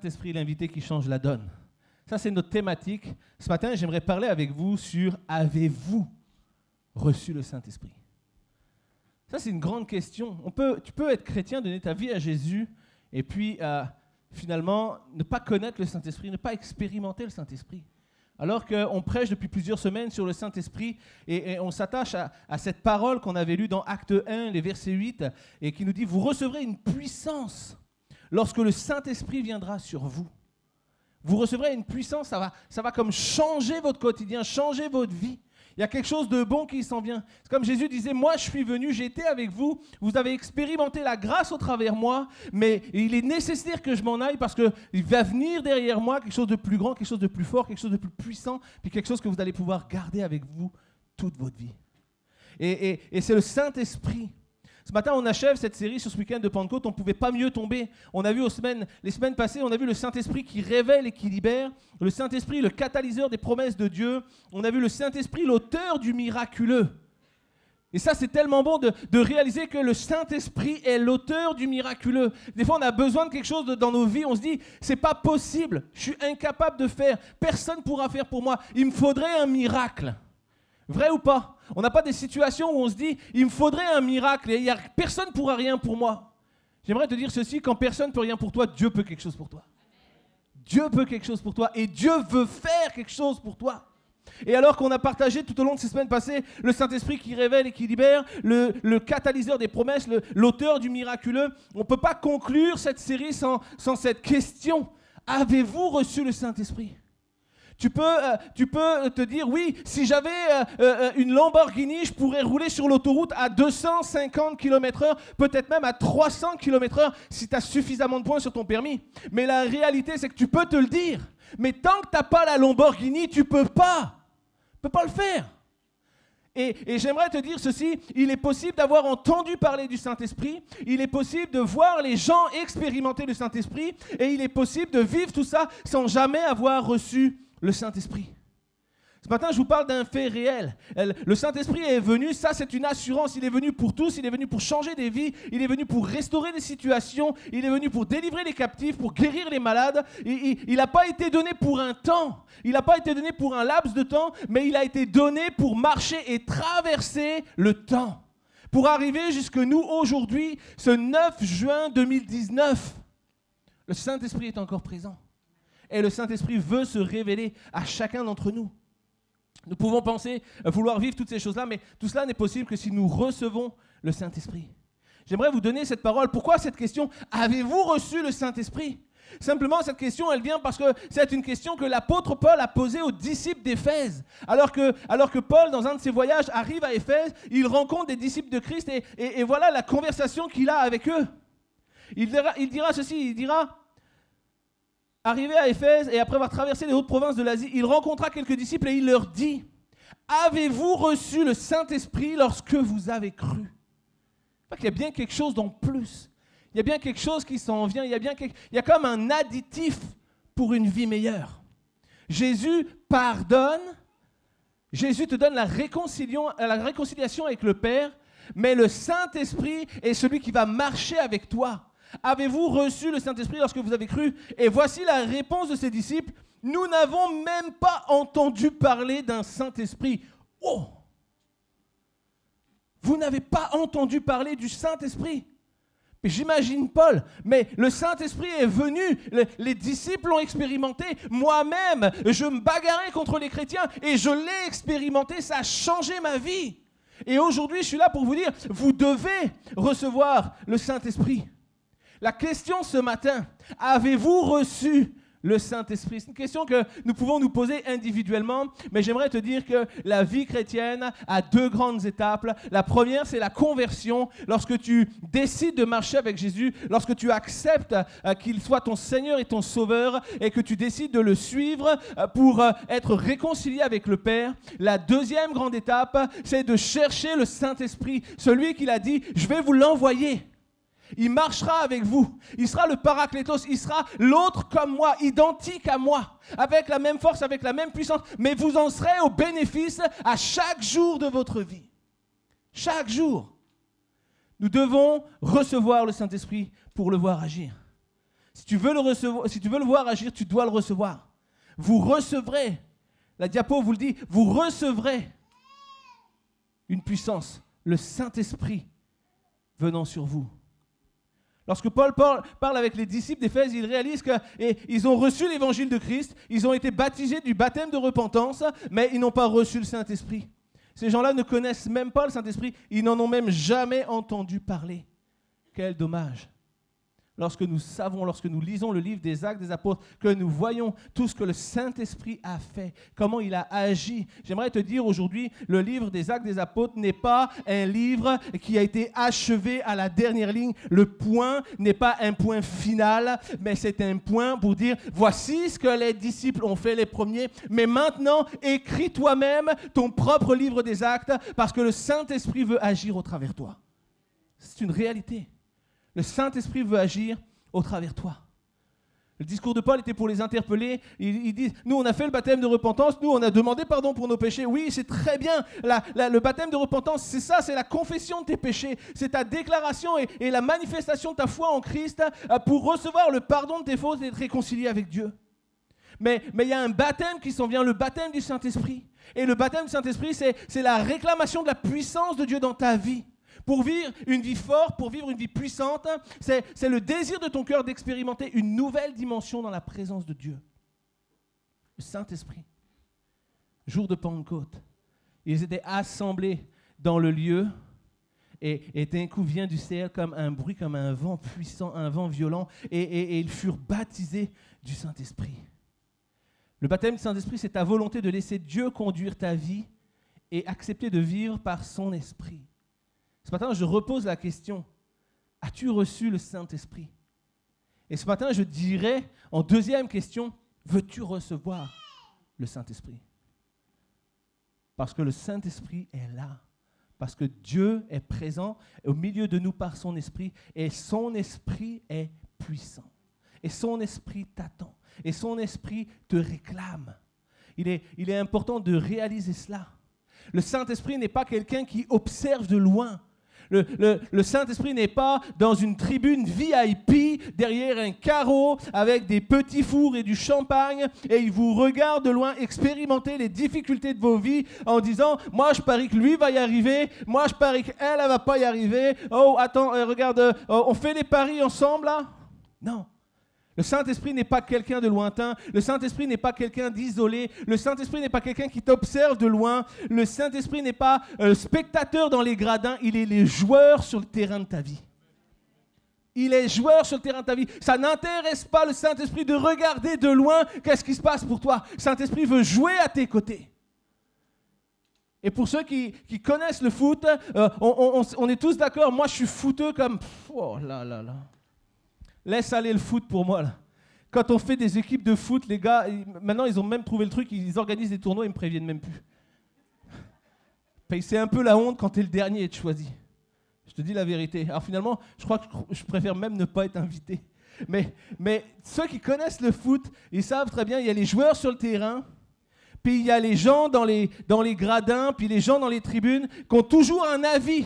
Saint-Esprit, l'invité qui change la donne. Ça, c'est notre thématique. Ce matin, j'aimerais parler avec vous sur « Avez-vous reçu le Saint-Esprit » ? Ça, c'est une grande question. Tu peux être chrétien, donner ta vie à Jésus, et puis finalement, ne pas connaître le Saint-Esprit, ne pas expérimenter le Saint-Esprit. Alors qu'on prêche depuis plusieurs semaines sur le Saint-Esprit, et on s'attache à cette parole qu'on avait lue dans Acte 1, les versets 8, et qui nous dit « Vous recevrez une puissance lorsque le Saint-Esprit viendra sur vous. » Vous recevrez une puissance, ça va comme changer votre quotidien, changer votre vie. Il y a quelque chose de bon qui s'en vient. C'est comme Jésus disait, moi je suis venu, j'ai été avec vous, vous avez expérimenté la grâce au travers moi, mais il est nécessaire que je m'en aille parce qu'il va venir derrière moi quelque chose de plus grand, quelque chose de plus fort, quelque chose de plus puissant, puis quelque chose que vous allez pouvoir garder avec vous toute votre vie. Et c'est le Saint-Esprit. Ce matin, on achève cette série sur ce week-end de Pentecôte. On ne pouvait pas mieux tomber. On a vu les semaines passées, on a vu le Saint-Esprit qui révèle et qui libère. Le Saint-Esprit, le catalyseur des promesses de Dieu. On a vu le Saint-Esprit, l'auteur du miraculeux. Et ça, c'est tellement bon de réaliser que le Saint-Esprit est l'auteur du miraculeux. Des fois, on a besoin de quelque chose dans nos vies. On se dit, c'est pas possible. Je suis incapable de faire. Personne ne pourra faire pour moi. Il me faudrait un miracle. Vrai ou pas ? On n'a pas des situations où on se dit « il me faudrait un miracle et personne ne pourra rien pour moi ». J'aimerais te dire ceci, quand personne ne peut rien pour toi, Dieu peut quelque chose pour toi. Dieu peut quelque chose pour toi et Dieu veut faire quelque chose pour toi. Et alors qu'on a partagé tout au long de ces semaines passées le Saint-Esprit qui révèle et qui libère, le catalyseur des promesses, l'auteur du miraculeux, on ne peut pas conclure cette série sans cette question. Avez-vous reçu le Saint-Esprit ? Tu peux te dire, oui, si j'avais une Lamborghini, je pourrais rouler sur l'autoroute à 250 km/h, peut-être même à 300 km/h, si tu as suffisamment de points sur ton permis. Mais la réalité, c'est que tu peux te le dire. Mais tant que tu n'as pas la Lamborghini, tu ne peux pas le faire. Et j'aimerais te dire ceci, il est possible d'avoir entendu parler du Saint-Esprit, il est possible de voir les gens expérimenter le Saint-Esprit, et il est possible de vivre tout ça sans jamais avoir reçu le Saint-Esprit. Ce matin, je vous parle d'un fait réel. Le Saint-Esprit est venu, ça c'est une assurance, il est venu pour tous, il est venu pour changer des vies, il est venu pour restaurer des situations, il est venu pour délivrer les captifs, pour guérir les malades. Il n'a pas été donné pour un temps, il n'a pas été donné pour un laps de temps, mais il a été donné pour marcher et traverser le temps. Pour arriver jusque nous aujourd'hui, ce 9 juin 2019, le Saint-Esprit est encore présent. Et le Saint-Esprit veut se révéler à chacun d'entre nous. Nous pouvons penser vouloir vivre toutes ces choses-là, mais tout cela n'est possible que si nous recevons le Saint-Esprit. J'aimerais vous donner cette parole. Pourquoi cette question ? Avez-vous reçu le Saint-Esprit ? Simplement, cette question, elle vient parce que c'est une question que l'apôtre Paul a posée aux disciples d'Éphèse. Alors que Paul, dans un de ses voyages, arrive à Éphèse, il rencontre des disciples de Christ et voilà la conversation qu'il a avec eux. Il dira ceci, il dira... Arrivé à Éphèse et après avoir traversé les hautes provinces de l'Asie, il rencontra quelques disciples et il leur dit « Avez-vous reçu le Saint-Esprit lorsque vous avez cru ?» Il y a bien quelque chose en plus. Il y a bien quelque chose qui s'en vient. Il y a comme un additif pour une vie meilleure. Jésus pardonne. Jésus te donne la réconciliation avec le Père, mais le Saint-Esprit est celui qui va marcher avec toi. Avez-vous reçu le Saint-Esprit lorsque vous avez cru ? Et voici la réponse de ses disciples. Nous n'avons même pas entendu parler d'un Saint-Esprit. Oh ! Vous n'avez pas entendu parler du Saint-Esprit ? Mais j'imagine Paul, mais le Saint-Esprit est venu, les disciples l'ont expérimenté, moi-même, je me bagarrais contre les chrétiens et je l'ai expérimenté, ça a changé ma vie. Et aujourd'hui, je suis là pour vous dire, vous devez recevoir le Saint-Esprit. La question ce matin, avez-vous reçu le Saint-Esprit? C'est une question que nous pouvons nous poser individuellement, mais j'aimerais te dire que la vie chrétienne a deux grandes étapes. La première, c'est la conversion. Lorsque tu décides de marcher avec Jésus, lorsque tu acceptes qu'il soit ton Seigneur et ton Sauveur, et que tu décides de le suivre pour être réconcilié avec le Père. La deuxième grande étape, c'est de chercher le Saint-Esprit, celui qu'il a dit, je vais vous l'envoyer. Il marchera avec vous. Il sera le Paraclétos. Il sera l'autre comme moi, identique à moi, avec la même force, avec la même puissance. Mais vous en serez au bénéfice à chaque jour de votre vie. Chaque jour. Nous devons recevoir le Saint-Esprit pour le voir agir. Si tu veux le recevoir, si tu veux le voir agir, tu dois le recevoir. Vous recevrez, la diapo vous le dit, vous recevrez une puissance, le Saint-Esprit venant sur vous. Lorsque Paul parle avec les disciples d'Éphèse, il réalise qu'ils ont reçu l'évangile de Christ, ils ont été baptisés du baptême de repentance, mais ils n'ont pas reçu le Saint-Esprit. Ces gens-là ne connaissent même pas le Saint-Esprit, ils n'en ont même jamais entendu parler. Quel dommage! Lorsque nous lisons le livre des Actes des Apôtres, que nous voyons tout ce que le Saint-Esprit a fait, comment il a agi. J'aimerais te dire aujourd'hui, le livre des Actes des Apôtres n'est pas un livre qui a été achevé à la dernière ligne. Le point n'est pas un point final, mais c'est un point pour dire, voici ce que les disciples ont fait les premiers, mais maintenant, écris toi-même ton propre livre des Actes, parce que le Saint-Esprit veut agir au travers de toi. C'est une réalité. Le Saint-Esprit veut agir au travers de toi. Le discours de Paul était pour les interpeller. Il dit, nous on a fait le baptême de repentance, nous on a demandé pardon pour nos péchés. Oui, c'est très bien. Le baptême de repentance, c'est ça, c'est la confession de tes péchés. C'est ta déclaration et la manifestation de ta foi en Christ pour recevoir le pardon de tes fautes et être réconcilié avec Dieu. Mais il y a un baptême qui s'en vient, le baptême du Saint-Esprit. Et le baptême du Saint-Esprit, c'est la réclamation de la puissance de Dieu dans ta vie. Pour vivre une vie forte, pour vivre une vie puissante, c'est le désir de ton cœur d'expérimenter une nouvelle dimension dans la présence de Dieu. Le Saint-Esprit. Jour de Pentecôte, ils étaient assemblés dans le lieu et d'un coup vient du ciel comme un bruit, comme un vent puissant, un vent violent et ils furent baptisés du Saint-Esprit. Le baptême du Saint-Esprit, c'est ta volonté de laisser Dieu conduire ta vie et accepter de vivre par son Esprit. Ce matin, je repose la question, as-tu reçu le Saint-Esprit? Et ce matin, je dirais, en deuxième question, veux-tu recevoir le Saint-Esprit? Parce que le Saint-Esprit est là, parce que Dieu est présent au milieu de nous par son Esprit, et son Esprit est puissant, et son Esprit t'attend, et son Esprit te réclame. Il est important de réaliser cela. Le Saint-Esprit n'est pas quelqu'un qui observe de loin. Le Saint-Esprit n'est pas dans une tribune VIP derrière un carreau avec des petits fours et du champagne et il vous regarde de loin expérimenter les difficultés de vos vies en disant « Moi, je parie que lui va y arriver. Moi, je parie qu'elle ne va pas y arriver. Oh, attends, regarde, on fait les paris ensemble là ?» Non. Le Saint-Esprit n'est pas quelqu'un de lointain. Le Saint-Esprit n'est pas quelqu'un d'isolé. Le Saint-Esprit n'est pas quelqu'un qui t'observe de loin. Le Saint-Esprit n'est pas spectateur dans les gradins. Il est le joueur sur le terrain de ta vie. Il est joueur sur le terrain de ta vie. Ça n'intéresse pas le Saint-Esprit de regarder de loin qu'est-ce qui se passe pour toi. Le Saint-Esprit veut jouer à tes côtés. Et pour ceux qui connaissent le foot, on est tous d'accord. Moi, je suis footeux comme... Oh là là là. Laisse aller le foot pour moi, là. Quand on fait des équipes de foot, les gars, maintenant, ils ont même trouvé le truc, ils organisent des tournois, ils me préviennent même plus. C'est un peu la honte quand tu es le dernier et tu choisis. Je te dis la vérité. Alors finalement, je crois que je préfère même ne pas être invité. Mais ceux qui connaissent le foot, ils savent très bien, il y a les joueurs sur le terrain, puis il y a les gens dans les gradins, puis les gens dans les tribunes qui ont toujours un avis.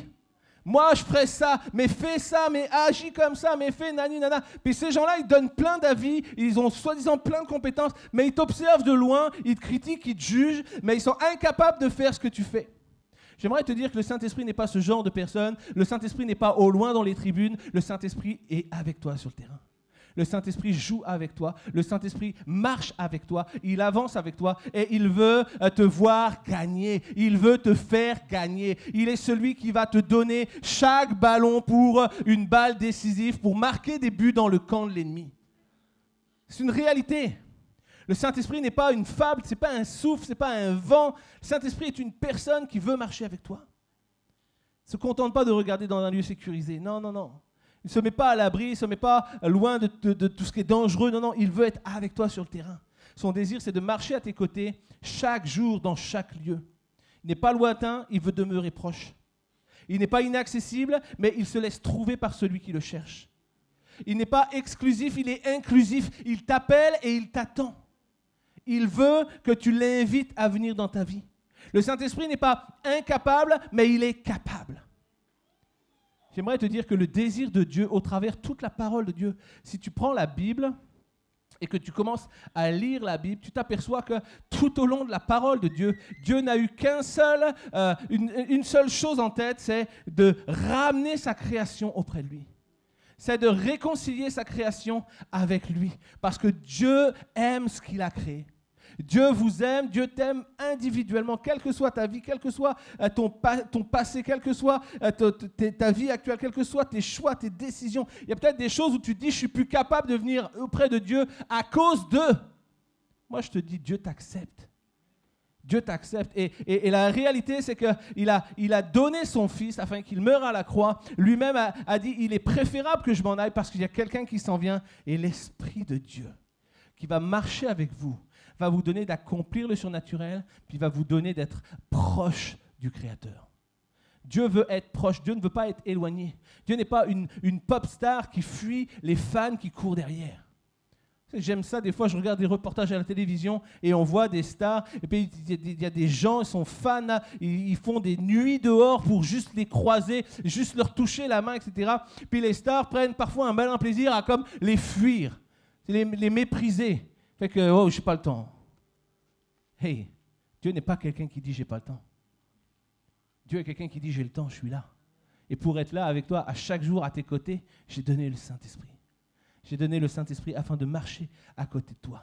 Moi, je ferais ça, mais fais ça, mais agis comme ça, mais fais nani nana. Puis ces gens-là, ils donnent plein d'avis, ils ont soi-disant plein de compétences, mais ils t'observent de loin, ils te critiquent, ils te jugent, mais ils sont incapables de faire ce que tu fais. J'aimerais te dire que le Saint-Esprit n'est pas ce genre de personne, le Saint-Esprit n'est pas au loin dans les tribunes, le Saint-Esprit est avec toi sur le terrain. Le Saint-Esprit joue avec toi, le Saint-Esprit marche avec toi, il avance avec toi et il veut te voir gagner, il veut te faire gagner. Il est celui qui va te donner chaque ballon pour une balle décisive, pour marquer des buts dans le camp de l'ennemi. C'est une réalité. Le Saint-Esprit n'est pas une fable, ce n'est pas un souffle, ce n'est pas un vent. Le Saint-Esprit est une personne qui veut marcher avec toi. Il ne se contente pas de regarder dans un lieu sécurisé. Non, non, non. Il ne se met pas à l'abri, il ne se met pas loin de tout ce qui est dangereux. Non, non, il veut être avec toi sur le terrain. Son désir, c'est de marcher à tes côtés chaque jour, dans chaque lieu. Il n'est pas lointain, il veut demeurer proche. Il n'est pas inaccessible, mais il se laisse trouver par celui qui le cherche. Il n'est pas exclusif, il est inclusif. Il t'appelle et il t'attend. Il veut que tu l'invites à venir dans ta vie. Le Saint-Esprit n'est pas incapable, mais il est capable. J'aimerais te dire que le désir de Dieu, au travers de toute la parole de Dieu, si tu prends la Bible et que tu commences à lire la Bible, tu t'aperçois que tout au long de la parole de Dieu, Dieu n'a eu une seule chose en tête, c'est de ramener sa création auprès de lui. C'est de réconcilier sa création avec lui. Parce que Dieu aime ce qu'il a créé. Dieu vous aime, Dieu t'aime individuellement, quelle que soit ta vie, quel que soit ton passé, quelle que soit ta vie actuelle, quels que soient tes choix, tes décisions. Il y a peut-être des choses où tu te dis, je ne suis plus capable de venir auprès de Dieu à cause de... Moi, je te dis, Dieu t'accepte. Dieu t'accepte. Et la réalité, c'est qu'il a donné son Fils afin qu'il meure à la croix. Lui-même a dit, il est préférable que je m'en aille parce qu'il y a quelqu'un qui s'en vient. Et l'Esprit de Dieu qui va marcher avec vous, va vous donner d'accomplir le surnaturel, puis va vous donner d'être proche du Créateur. Dieu veut être proche, Dieu ne veut pas être éloigné. Dieu n'est pas une pop star qui fuit les fans qui courent derrière. J'aime ça, des fois je regarde des reportages à la télévision et on voit des stars, et puis il y a des gens, ils sont fans, là, ils font des nuits dehors pour juste les croiser, juste leur toucher la main, etc. Puis les stars prennent parfois un malin plaisir à comme les fuir, les mépriser. Fait que, oh, j'ai pas le temps. Hey, Dieu n'est pas quelqu'un qui dit j'ai pas le temps. Dieu est quelqu'un qui dit j'ai le temps, je suis là. Et pour être là avec toi à chaque jour à tes côtés, j'ai donné le Saint-Esprit. J'ai donné le Saint-Esprit afin de marcher à côté de toi.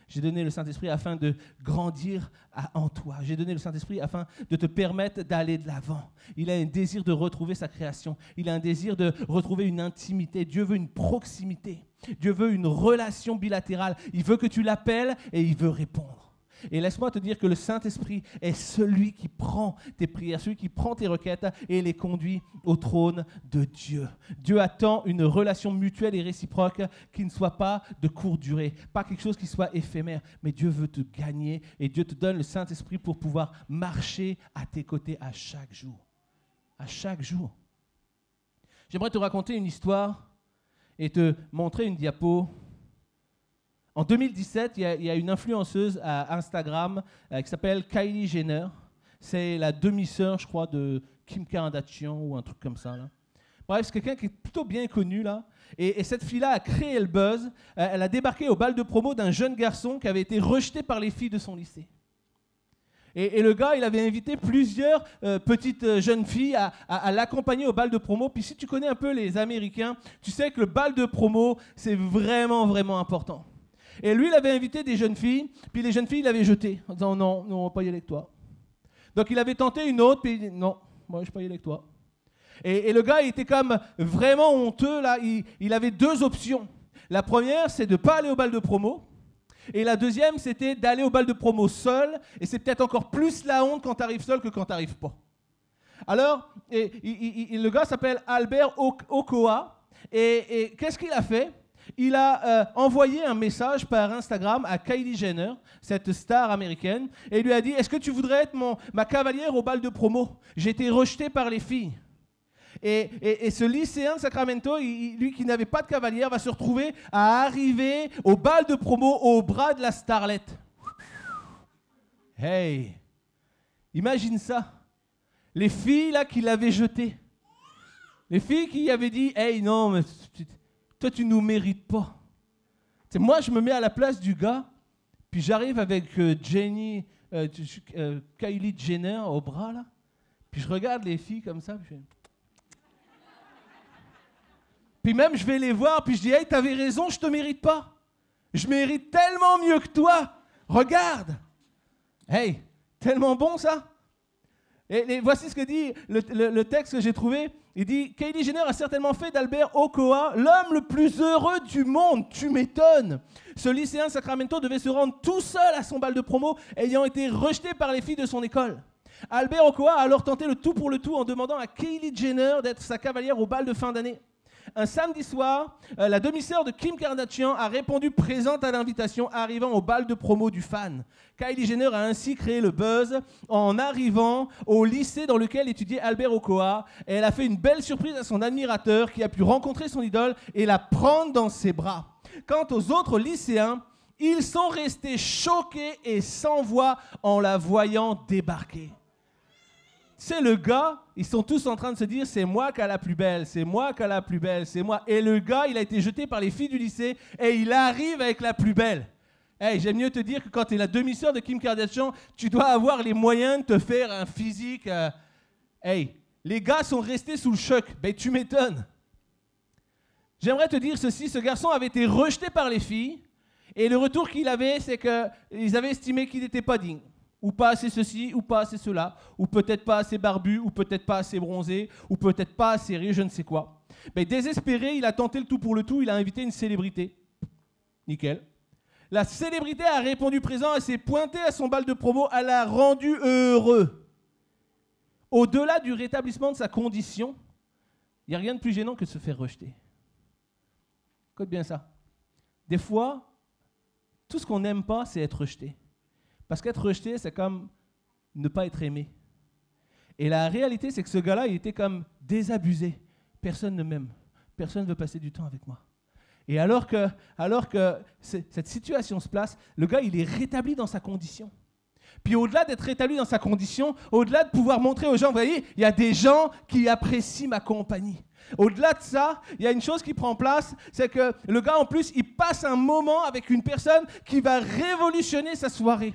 J'ai donné le Saint-Esprit afin de grandir en toi. J'ai donné le Saint-Esprit afin de te permettre d'aller de l'avant. Il a un désir de retrouver sa création. Il a un désir de retrouver une intimité. Dieu veut une proximité. Dieu veut une relation bilatérale. Il veut que tu l'appelles et il veut répondre. Et laisse-moi te dire que le Saint-Esprit est celui qui prend tes prières, celui qui prend tes requêtes et les conduit au trône de Dieu. Dieu attend une relation mutuelle et réciproque qui ne soit pas de courte durée, pas quelque chose qui soit éphémère, mais Dieu veut te gagner et Dieu te donne le Saint-Esprit pour pouvoir marcher à tes côtés à chaque jour. À chaque jour. J'aimerais te raconter une histoire et te montrer une diapo. En 2017, il y a une influenceuse à Instagram qui s'appelle Kylie Jenner. C'est la demi-sœur, je crois, de Kim Kardashian ou un truc comme ça. Là. Bref, c'est quelqu'un qui est plutôt bien connu. Là. Et cette fille-là a créé le buzz. Elle a débarqué au bal de promo d'un jeune garçon qui avait été rejeté par les filles de son lycée. Et le gars, il avait invité plusieurs petites jeunes filles à l'accompagner au bal de promo. Puis si tu connais un peu les Américains, tu sais que le bal de promo, c'est vraiment, vraiment important. Et lui, il avait invité des jeunes filles, puis les jeunes filles, il l'avaient jeté, en disant non, on ne va pas y aller avec toi. Donc il avait tenté une autre, puis il dit non, moi je ne vais pas y aller avec toi. Et le gars, il était comme vraiment honteux, là. Il avait deux options. La première, c'est de ne pas aller au bal de promo. Et la deuxième, c'était d'aller au bal de promo seul. Et c'est peut-être encore plus la honte quand tu arrives seul que quand tu n'arrives pas. Alors, le gars s'appelle Albert Ochoa. Et qu'est-ce qu'il a fait ? Il a envoyé un message par Instagram à Kylie Jenner, cette star américaine, et il lui a dit « Est-ce que tu voudrais être ma cavalière au bal de promo ? J'ai été rejeté par les filles. » Et ce lycéen de Sacramento, lui qui n'avait pas de cavalière, va se retrouver à arriver au bal de promo au bras de la starlette. Hey! Imagine ça. Les filles là qui l'avaient jeté. Les filles qui avaient dit « Hey, non, mais... toi, tu ne nous mérites pas. » Moi, je me mets à la place du gars, puis j'arrive avec Kylie Jenner au bras, là, puis je regarde les filles comme ça, puis même, je vais les voir, puis je dis « Hey, t'avais raison, je ne te mérite pas. Je mérite tellement mieux que toi. Regarde. » Hey, tellement bon, ça. Et voici ce que dit le texte que j'ai trouvé. Il dit « Kylie Jenner a certainement fait d'Albert Ochoa l'homme le plus heureux du monde. Tu m'étonnes. Ce lycéen de Sacramento devait se rendre tout seul à son bal de promo, ayant été rejeté par les filles de son école. Albert Ochoa a alors tenté le tout pour le tout en demandant à Kylie Jenner d'être sa cavalière au bal de fin d'année. Un samedi soir, la demi-sœur de Kim Kardashian a répondu présente à l'invitation, arrivant au bal de promo du fan. Kylie Jenner a ainsi créé le buzz en arrivant au lycée dans lequel étudiait Albert Ochoa. Et elle a fait une belle surprise à son admirateur qui a pu rencontrer son idole et la prendre dans ses bras. Quant aux autres lycéens, ils sont restés choqués et sans voix en la voyant débarquer. c'est le gars, ils sont tous en train de se dire, c'est moi qui a la plus belle, c'est moi qui a la plus belle, c'est moi. Et le gars, il a été jeté par les filles du lycée et il arrive avec la plus belle. Hey, j'aime mieux te dire que quand tu es la demi-sœur de Kim Kardashian, tu dois avoir les moyens de te faire un physique. Hey, les gars sont restés sous le choc. Ben, tu m'étonnes. J'aimerais te dire ceci, ce garçon avait été rejeté par les filles et le retour qu'il avait, c'est qu'ils avaient estimé qu'il n'était pas digne. Ou pas assez ceci, ou pas assez cela, ou peut-être pas assez barbu, ou peut-être pas assez bronzé, ou peut-être pas assez riche, je ne sais quoi. Mais désespéré, il a tenté le tout pour le tout, il a invité une célébrité. Nickel. La célébrité a répondu présent, elle s'est pointée à son bal de promo, elle l'a rendu heureux. Au-delà du rétablissement de sa condition, il n'y a rien de plus gênant que de se faire rejeter. Écoute bien ça. Des fois, tout ce qu'on n'aime pas, c'est être rejeté. Parce qu'être rejeté, c'est comme ne pas être aimé. Et la réalité, c'est que ce gars-là, il était comme désabusé. Personne ne m'aime. Personne ne veut passer du temps avec moi. Et alors que cette situation se place, le gars, il est rétabli dans sa condition. Puis au-delà d'être rétabli dans sa condition, au-delà de pouvoir montrer aux gens, vous voyez, il y a des gens qui apprécient ma compagnie. Au-delà de ça, il y a une chose qui prend place, c'est que le gars, en plus, il passe un moment avec une personne qui va révolutionner sa soirée.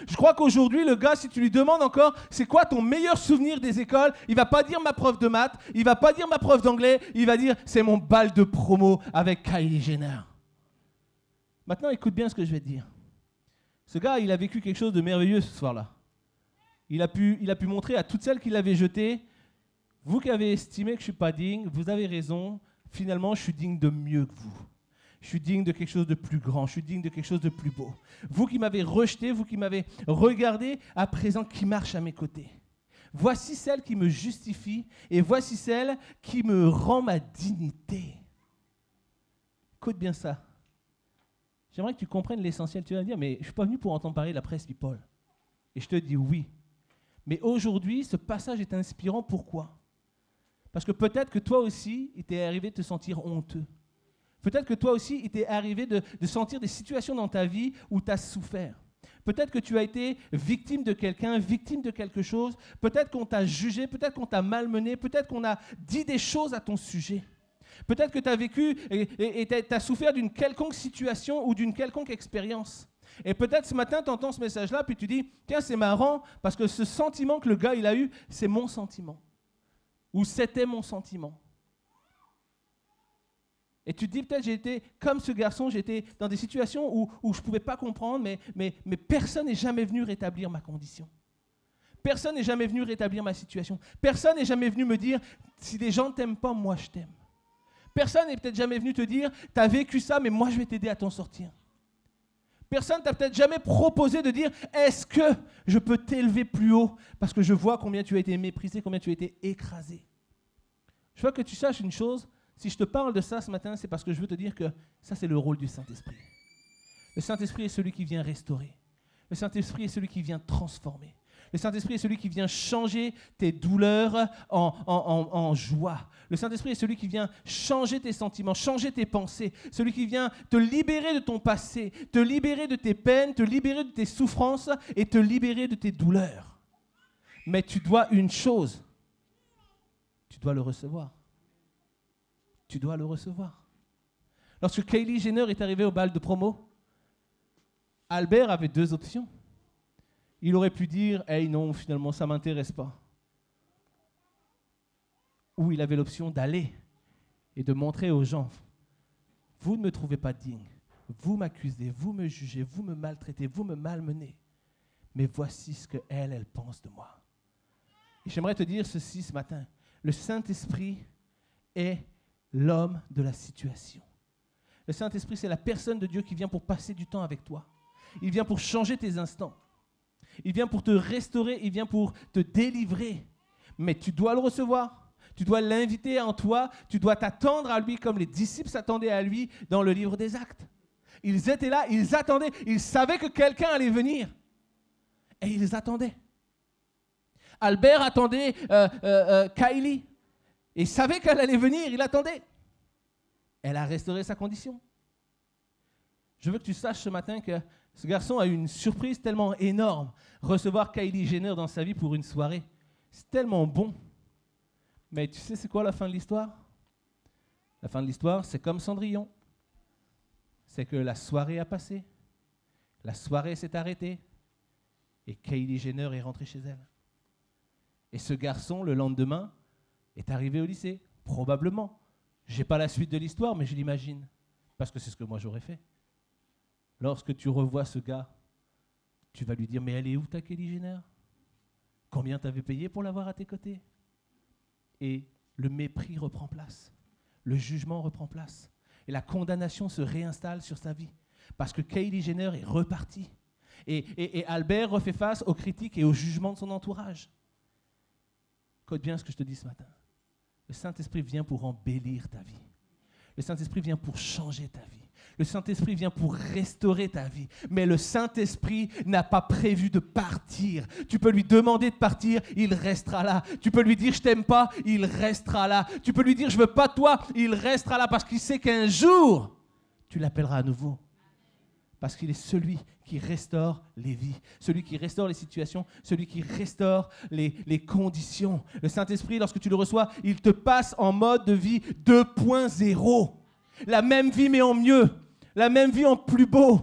Je crois qu'aujourd'hui, le gars, si tu lui demandes encore, c'est quoi ton meilleur souvenir des écoles, il va pas dire ma prof de maths, il va pas dire ma prof d'anglais, il va dire c'est mon bal de promo avec Kylie Jenner. Maintenant, écoute bien ce que je vais te dire. Ce gars, il a vécu quelque chose de merveilleux ce soir-là. Il a pu montrer à toutes celles qui l'avaient jeté, vous qui avez estimé que je ne suis pas digne, vous avez raison, finalement, je suis digne de mieux que vous. Je suis digne de quelque chose de plus grand, je suis digne de quelque chose de plus beau. Vous qui m'avez rejeté, vous qui m'avez regardé, à présent, qui marche à mes côtés. Voici celle qui me justifie et voici celle qui me rend ma dignité. Écoute bien ça. J'aimerais que tu comprennes l'essentiel. Tu vas me dire, mais je ne suis pas venu pour entendre parler de la presse people. Et je te dis oui. Mais aujourd'hui, ce passage est inspirant. Pourquoi ? Parce que peut-être que toi aussi, il t'est arrivé de te sentir honteux. Peut-être que toi aussi, il t'est arrivé de sentir des situations dans ta vie où tu as souffert. Peut-être que tu as été victime de quelqu'un, victime de quelque chose. Peut-être qu'on t'a jugé, peut-être qu'on t'a malmené, peut-être qu'on a dit des choses à ton sujet. Peut-être que tu as vécu et tu as souffert d'une quelconque situation ou d'une quelconque expérience. Et peut-être ce matin, tu entends ce message-là, puis tu dis, tiens, c'est marrant, parce que ce sentiment que le gars il a eu, c'est mon sentiment. Ou c'était mon sentiment. Et tu te dis, peut-être j'ai été comme ce garçon, j'étais dans des situations où je ne pouvais pas comprendre, mais personne n'est jamais venu rétablir ma condition. Personne n'est jamais venu rétablir ma situation. Personne n'est jamais venu me dire, si les gens ne t'aiment pas, moi je t'aime. Personne n'est peut-être jamais venu te dire, tu as vécu ça, mais moi je vais t'aider à t'en sortir. Personne ne t'a peut-être jamais proposé de dire, est-ce que je peux t'élever plus haut parce que je vois combien tu as été méprisé, combien tu as été écrasé. Je veux que tu saches une chose, si je te parle de ça ce matin, c'est parce que je veux te dire que ça c'est le rôle du Saint-Esprit. Le Saint-Esprit est celui qui vient restaurer. Le Saint-Esprit est celui qui vient transformer. Le Saint-Esprit est celui qui vient changer tes douleurs en joie. Le Saint-Esprit est celui qui vient changer tes sentiments, changer tes pensées. Celui qui vient te libérer de ton passé, te libérer de tes peines, te libérer de tes souffrances et te libérer de tes douleurs. Mais tu dois une chose. Tu dois le recevoir. Tu dois le recevoir. Lorsque Kylie Jenner est arrivée au bal de promo, Albert avait deux options. Il aurait pu dire « Hey non, finalement, ça ne m'intéresse pas ». Ou il avait l'option d'aller et de montrer aux gens « Vous ne me trouvez pas digne, vous m'accusez, vous me jugez, vous me maltraitez, vous me malmenez, mais voici ce qu'elle pense de moi ». Et j'aimerais te dire ceci ce matin, le Saint-Esprit est l'homme de la situation. Le Saint-Esprit, c'est la personne de Dieu qui vient pour passer du temps avec toi. Il vient pour changer tes instants. Il vient pour te restaurer, il vient pour te délivrer. Mais tu dois le recevoir, tu dois l'inviter en toi, tu dois t'attendre à lui comme les disciples s'attendaient à lui dans le livre des Actes. Ils étaient là, ils attendaient, ils savaient que quelqu'un allait venir. Et ils attendaient. Albert attendait Kylie. Et il savait qu'elle allait venir, il attendait. Elle a restauré sa condition. Je veux que tu saches ce matin que ce garçon a eu une surprise tellement énorme. Recevoir Kylie Jenner dans sa vie pour une soirée, C'est tellement bon. Mais tu sais, c'est quoi la fin de l'histoire? La fin de l'histoire, c'est comme Cendrillon. C'est que la soirée a passé. La soirée s'est arrêtée. Et Kylie Jenner est rentrée chez elle. Et ce garçon, le lendemain, est arrivé au lycée. Probablement. Je n'ai pas la suite de l'histoire, mais je l'imagine. Parce que c'est ce que moi j'aurais fait. Lorsque tu revois ce gars, tu vas lui dire, mais elle est où ta Kylie Jenner? Combien t'avais payé pour l'avoir à tes côtés? Et le mépris reprend place. Le jugement reprend place. Et la condamnation se réinstalle sur sa vie. Parce que Kylie Jenner est repartie. Et Albert refait face aux critiques et aux jugements de son entourage. Écoute bien ce que je te dis ce matin. Le Saint-Esprit vient pour embellir ta vie. Le Saint-Esprit vient pour changer ta vie. Le Saint-Esprit vient pour restaurer ta vie. Mais le Saint-Esprit n'a pas prévu de partir. Tu peux lui demander de partir, il restera là. Tu peux lui dire je t'aime pas, il restera là. Tu peux lui dire je veux pas de toi, il restera là parce qu'il sait qu'un jour, tu l'appelleras à nouveau. Parce qu'il est celui qui restaure les vies, celui qui restaure les situations, celui qui restaure les conditions. Le Saint-Esprit, lorsque tu le reçois, il te passe en mode de vie 2.0. La même vie mais en mieux, la même vie en plus beau.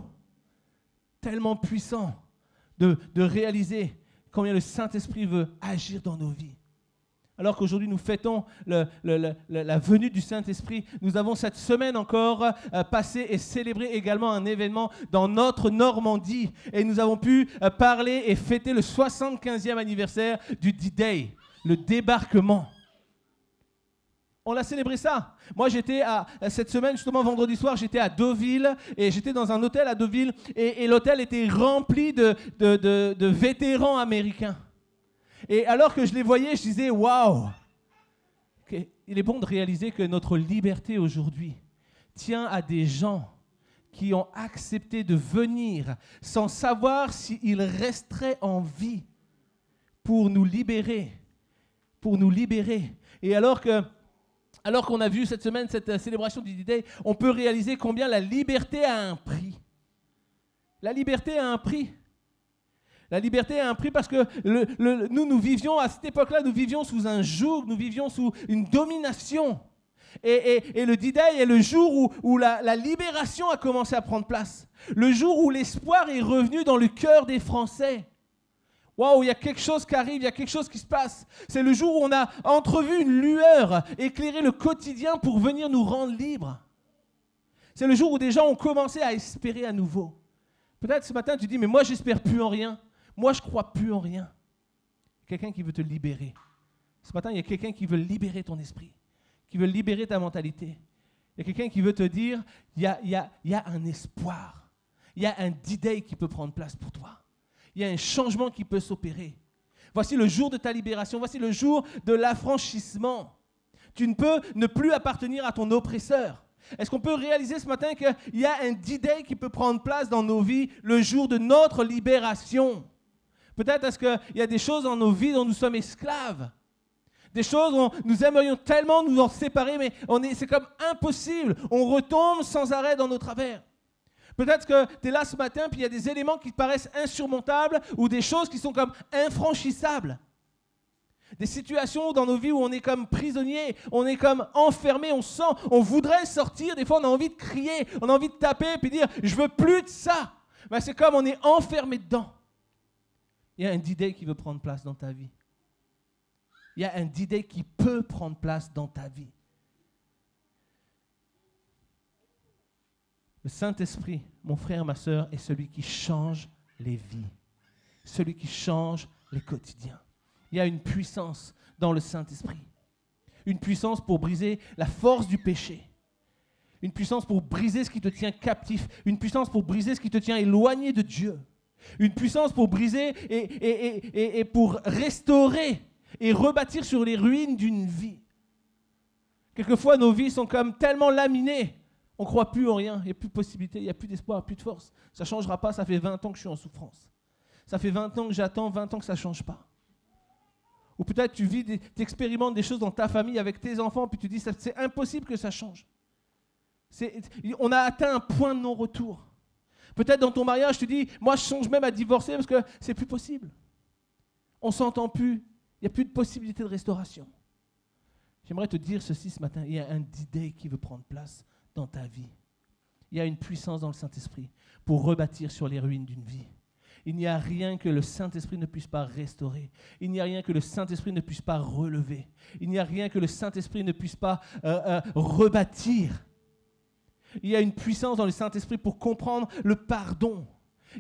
Tellement puissant de réaliser combien le Saint-Esprit veut agir dans nos vies. Alors qu'aujourd'hui nous fêtons la venue du Saint-Esprit, nous avons cette semaine encore passé et célébré également un événement dans notre Normandie. Et nous avons pu parler et fêter le 75e anniversaire du D-Day, le débarquement. On l'a célébré ça. Moi, cette semaine, justement, vendredi soir, j'étais à Deauville et j'étais dans un hôtel à Deauville et l'hôtel était rempli de vétérans américains. Et alors que je les voyais, je disais, waouh! Il est bon de réaliser que notre liberté aujourd'hui tient à des gens qui ont accepté de venir sans savoir s'ils resteraient en vie pour nous libérer. Et alors qu'on a vu cette semaine cette célébration du D-Day, on peut réaliser combien la liberté a un prix. La liberté a un prix. La liberté a un prix parce que nous vivions, à cette époque-là, nous vivions sous un joug, nous vivions sous une domination. Et le D-Day est le jour où la libération a commencé à prendre place. Le jour où l'espoir est revenu dans le cœur des Français. Waouh, il y a quelque chose qui arrive, il y a quelque chose qui se passe. C'est le jour où on a entrevu une lueur, éclairer le quotidien pour venir nous rendre libres. C'est le jour où des gens ont commencé à espérer à nouveau. Peut-être ce matin tu dis, mais moi j'espère plus en rien. Moi, je ne crois plus en rien. Quelqu'un qui veut te libérer. Ce matin, il y a quelqu'un qui veut libérer ton esprit, qui veut libérer ta mentalité. Il y a quelqu'un qui veut te dire, il y a un espoir. Il y a un D-Day qui peut prendre place pour toi. Il y a un changement qui peut s'opérer. Voici le jour de ta libération. Voici le jour de l'affranchissement. Tu ne peux ne plus appartenir à ton oppresseur. Est-ce qu'on peut réaliser ce matin qu'il y a un D-Day qui peut prendre place dans nos vies le jour de notre libération? Peut-être est-ce qu'il y a des choses dans nos vies dont nous sommes esclaves. Des choses dont nous aimerions tellement nous en séparer, mais c'est comme impossible. On retombe sans arrêt dans nos travers. Peut-être que tu es là ce matin, puis il y a des éléments qui te paraissent insurmontables ou des choses qui sont comme infranchissables. Des situations dans nos vies où on est comme prisonnier, on est comme enfermé, on voudrait sortir, des fois on a envie de crier, on a envie de taper, puis dire « je veux plus de ça ». Ben, c'est comme on est enfermé dedans. Il y a un D-Day qui veut prendre place dans ta vie. Il y a un D-Day qui peut prendre place dans ta vie. Le Saint-Esprit, mon frère, ma sœur, est celui qui change les vies, celui qui change les quotidiens. Il y a une puissance dans le Saint-Esprit, une puissance pour briser la force du péché, une puissance pour briser ce qui te tient captif, une puissance pour briser ce qui te tient éloigné de Dieu, une puissance pour briser et pour restaurer et rebâtir sur les ruines d'une vie. Quelquefois, nos vies sont comme tellement laminées, on ne croit plus en rien, il n'y a plus de possibilité, il n'y a plus d'espoir, plus de force. Ça ne changera pas, ça fait 20 ans que je suis en souffrance. Ça fait 20 ans que j'attends, 20 ans que ça ne change pas. Ou peut-être tu expérimentes des choses dans ta famille avec tes enfants, puis tu dis c'est impossible que ça change. On a atteint un point de non-retour. Peut-être dans ton mariage, tu dis moi je songe même à divorcer parce que c'est plus possible. On ne s'entend plus, Il n'y a plus de possibilité de restauration. J'aimerais te dire ceci ce matin, il y a un D-Day qui veut prendre place dans ta vie. Il y a une puissance dans le Saint-Esprit pour rebâtir sur les ruines d'une vie. Il n'y a rien que le Saint-Esprit ne puisse pas restaurer. Il n'y a rien que le Saint-Esprit ne puisse pas relever. Il n'y a rien que le Saint-Esprit ne puisse pas rebâtir. Il y a une puissance dans le Saint-Esprit pour comprendre le pardon.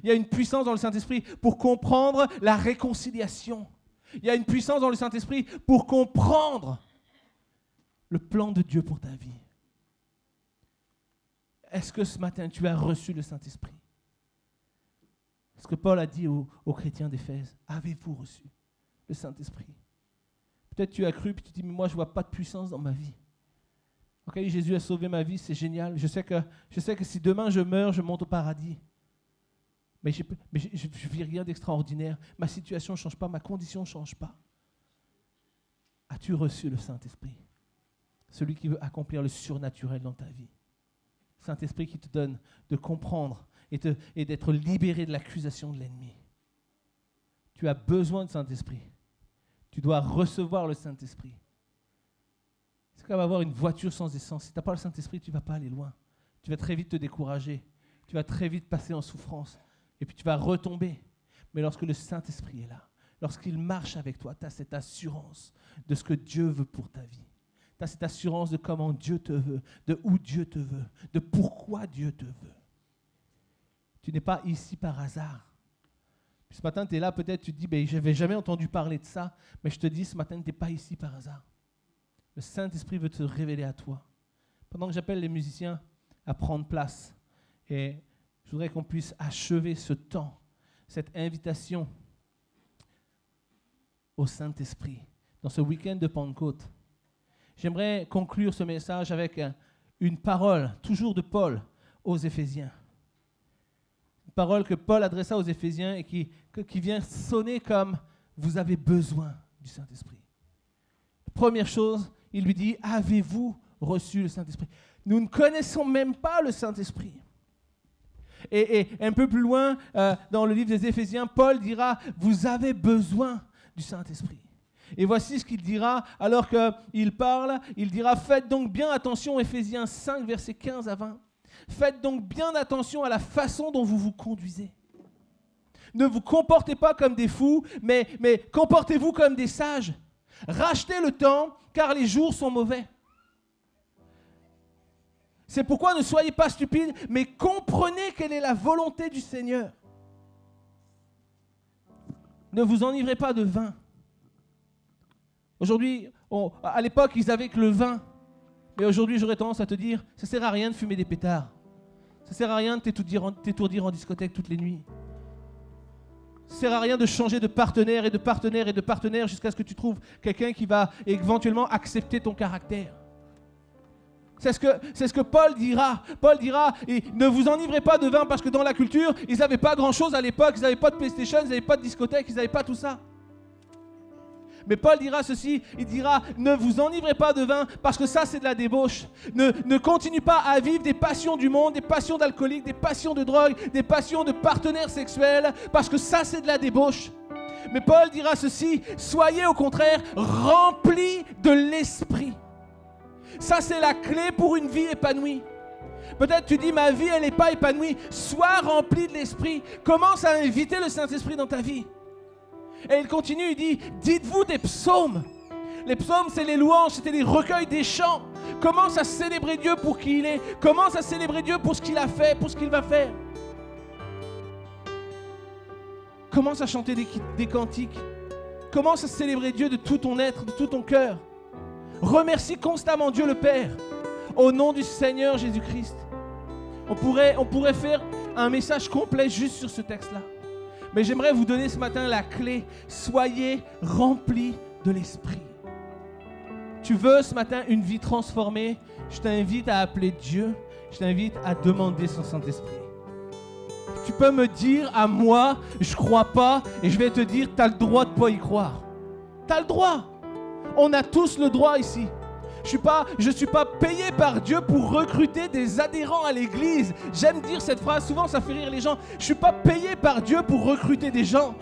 Il y a une puissance dans le Saint-Esprit pour comprendre la réconciliation. Il y a une puissance dans le Saint-Esprit pour comprendre le plan de Dieu pour ta vie. Est-ce que ce matin, tu as reçu le Saint-Esprit? Ce que Paul a dit aux chrétiens d'Éphèse, avez-vous reçu le Saint-Esprit? Peut-être tu as cru, puis tu te dis, mais moi, je ne vois pas de puissance dans ma vie. Ok, Jésus a sauvé ma vie, c'est génial. Je sais que si demain je meurs, je monte au paradis. Mais je ne vis rien d'extraordinaire. Ma situation ne change pas, ma condition ne change pas. As-tu reçu le Saint-Esprit? Celui qui veut accomplir le surnaturel dans ta vie. Saint-Esprit qui te donne de comprendre et d'être libéré de l'accusation de l'ennemi. Tu as besoin de Saint-Esprit. Tu dois recevoir le Saint-Esprit. C'est comme avoir une voiture sans essence. Si tu n'as pas le Saint-Esprit, tu ne vas pas aller loin. Tu vas très vite te décourager. Tu vas très vite passer en souffrance. Et puis tu vas retomber. Mais lorsque le Saint-Esprit est là, lorsqu'il marche avec toi, tu as cette assurance de ce que Dieu veut pour ta vie. Tu as cette assurance de comment Dieu te veut, de où Dieu te veut, de pourquoi Dieu te veut. Tu n'es pas ici par hasard. Puis ce matin, tu es là, peut-être tu te dis, je n'avais jamais entendu parler de ça, mais je te dis, ce matin, tu n'es pas ici par hasard. Le Saint-Esprit veut te révéler à toi. Pendant que j'appelle les musiciens à prendre place, et je voudrais qu'on puisse achever ce temps, cette invitation au Saint-Esprit, dans ce week-end de Pentecôte. J'aimerais conclure ce message avec une parole, toujours de Paul, aux Éphésiens. Une parole que Paul adressa aux Éphésiens et qui vient sonner comme « Vous avez besoin du Saint-Esprit ». Première chose, il lui dit « Avez-vous reçu le Saint-Esprit » Nous ne connaissons même pas le Saint-Esprit. Et un peu plus loin, dans le livre des Éphésiens, Paul dira « Vous avez besoin du Saint-Esprit ». Et voici ce qu'il dira, alors qu'il parle, il dira « Faites donc bien attention » Éphésiens 5, versets 15 à 20. « Faites donc bien attention à la façon dont vous vous conduisez. Ne vous comportez pas comme des fous, mais comportez-vous comme des sages. Rachetez le temps, car les jours sont mauvais. C'est pourquoi ne soyez pas stupides, mais comprenez quelle est la volonté du Seigneur. Ne vous enivrez pas de vin. » Aujourd'hui, à l'époque, ils avaient que le vin. Mais aujourd'hui, j'aurais tendance à te dire, ça ne sert à rien de fumer des pétards. Ça ne sert à rien de t'étourdir en discothèque toutes les nuits. Ça ne sert à rien de changer de partenaire et de partenaire et de partenaire jusqu'à ce que tu trouves quelqu'un qui va éventuellement accepter ton caractère. C'est ce que Paul dira. Paul dira, ne vous enivrez pas de vin parce que dans la culture, ils n'avaient pas grand-chose à l'époque. Ils n'avaient pas de PlayStation, ils n'avaient pas de discothèque, ils n'avaient pas tout ça. Mais Paul dira ceci, il dira, ne vous enivrez pas de vin parce que ça c'est de la débauche. Ne continue pas à vivre des passions du monde, des passions d'alcoolique, des passions de drogue, des passions de partenaires sexuels parce que ça c'est de la débauche. Mais Paul dira ceci, soyez au contraire remplis de l'esprit. Ça c'est la clé pour une vie épanouie. Peut-être tu dis, ma vie elle n'est pas épanouie. Sois rempli de l'esprit. Commence à inviter le Saint-Esprit dans ta vie. Et il continue, il dit, dites-vous des psaumes. Les psaumes, c'est les louanges, c'était les recueils des chants. Commence à célébrer Dieu pour qui il est. Commence à célébrer Dieu pour ce qu'il a fait, pour ce qu'il va faire. Commence à chanter des cantiques. Commence à célébrer Dieu de tout ton être, de tout ton cœur. Remercie constamment Dieu le Père. Au nom du Seigneur Jésus-Christ. On pourrait faire un message complet juste sur ce texte-là. Mais j'aimerais vous donner ce matin la clé. Soyez remplis de l'Esprit. Tu veux ce matin une vie transformée? Je t'invite à appeler Dieu. Je t'invite à demander son Saint-Esprit. Tu peux me dire à moi, je ne crois pas, et je vais te dire, tu as le droit de ne pas y croire. Tu as le droit. On a tous le droit ici. Je ne suis pas payé par Dieu pour recruter des adhérents à l'église. J'aime dire cette phrase, souvent ça fait rire les gens. Je ne suis pas payé par Dieu pour recruter des gens.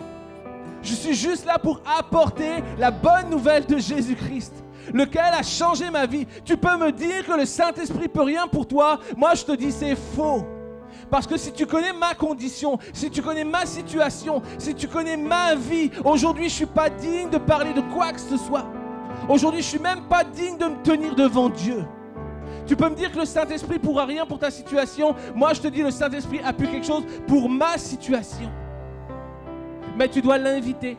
Je suis juste là pour apporter la bonne nouvelle de Jésus-Christ, lequel a changé ma vie. Tu peux me dire que le Saint-Esprit peut rien pour toi. Moi, je te dis, c'est faux. Parce que si tu connais ma condition, si tu connais ma situation, si tu connais ma vie, aujourd'hui, je ne suis pas digne de parler de quoi que ce soit. Aujourd'hui, je ne suis même pas digne de me tenir devant Dieu. Tu peux me dire que le Saint-Esprit ne pourra rien pour ta situation. Moi, je te dis, le Saint-Esprit a pu quelque chose pour ma situation. Mais tu dois l'inviter.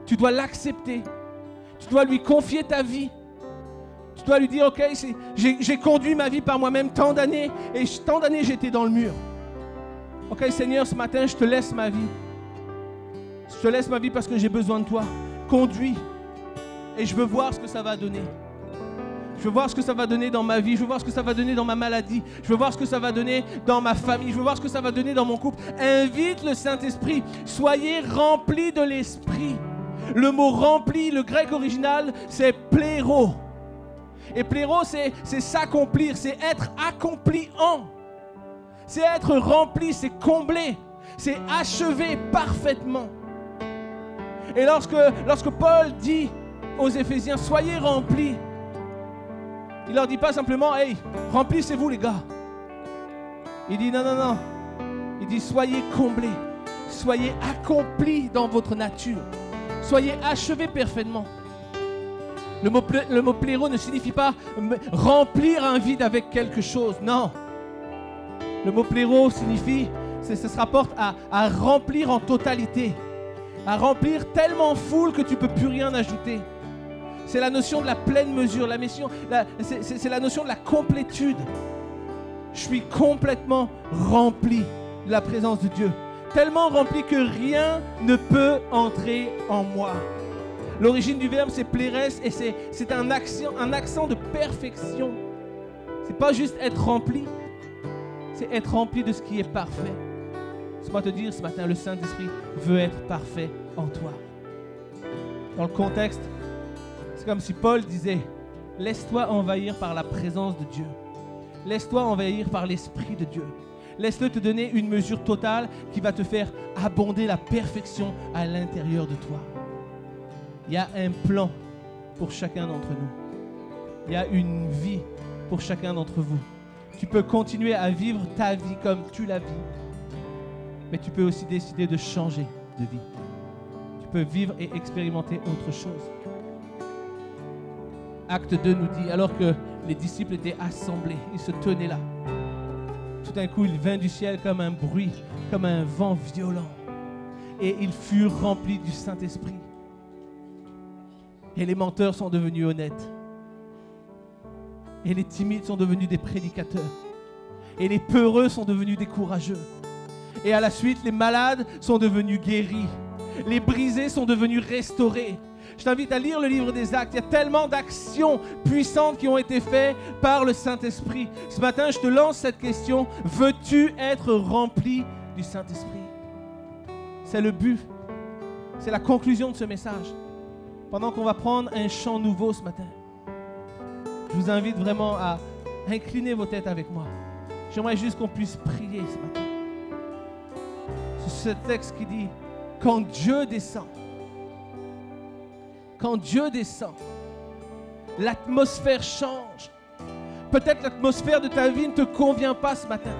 Tu dois l'accepter. Tu dois lui confier ta vie. Tu dois lui dire, ok, j'ai conduit ma vie par moi-même tant d'années, et tant d'années j'étais dans le mur. Ok Seigneur, ce matin je te laisse ma vie. Je te laisse ma vie parce que j'ai besoin de toi. Conduis. Et je veux voir ce que ça va donner. Je veux voir ce que ça va donner dans ma vie. Je veux voir ce que ça va donner dans ma maladie. Je veux voir ce que ça va donner dans ma famille. Je veux voir ce que ça va donner dans mon couple. Invite le Saint-Esprit. Soyez remplis de l'Esprit. Le mot rempli, le grec original, c'est pléro. Et pléro, c'est s'accomplir, c'est être accompli en. C'est être rempli, c'est combler, c'est achever parfaitement. Et lorsque Paul dit aux Éphésiens, soyez remplis, il ne leur dit pas simplement, hey, remplissez-vous les gars. Il dit non. Il dit, soyez comblés, soyez accomplis dans votre nature, soyez achevés parfaitement. Le mot pléro ne signifie pas remplir un vide avec quelque chose, non. Le mot pléro signifie, ça se rapporte à remplir en totalité, à remplir tellement full que tu ne peux plus rien ajouter. C'est la notion de la pleine mesure, c'est la notion de la complétude. Je suis complètement rempli de la présence de Dieu, tellement rempli que rien ne peut entrer en moi. L'origine du verbe, c'est plérès, et c'est un accent de perfection. C'est pas juste être rempli, c'est être rempli de ce qui est parfait. Laisse-moi te dire ce matin, le Saint-Esprit veut être parfait en toi. Dans le contexte, c'est comme si Paul disait, laisse-toi envahir par la présence de Dieu. Laisse-toi envahir par l'Esprit de Dieu. Laisse-le te donner une mesure totale qui va te faire abonder la perfection à l'intérieur de toi. Il y a un plan pour chacun d'entre nous. Il y a une vie pour chacun d'entre vous. Tu peux continuer à vivre ta vie comme tu la vis, mais tu peux aussi décider de changer de vie. Tu peux vivre et expérimenter autre chose. Acte 2 nous dit, alors que les disciples étaient assemblés, ils se tenaient là. Tout d'un coup, il vint du ciel comme un bruit, comme un vent violent. Et ils furent remplis du Saint-Esprit. Et les menteurs sont devenus honnêtes. Et les timides sont devenus des prédicateurs. Et les peureux sont devenus des courageux. Et à la suite, les malades sont devenus guéris. Les brisés sont devenus restaurés. Je t'invite à lire le livre des Actes. Il y a tellement d'actions puissantes qui ont été faites par le Saint-Esprit. Ce matin, je te lance cette question. Veux-tu être rempli du Saint-Esprit? C'est le but. C'est la conclusion de ce message. Pendant qu'on va prendre un chant nouveau ce matin, je vous invite vraiment à incliner vos têtes avec moi. J'aimerais juste qu'on puisse prier ce matin. C'est ce texte qui dit, quand Dieu descend, l'atmosphère change. Peut-être l'atmosphère de ta vie ne te convient pas ce matin.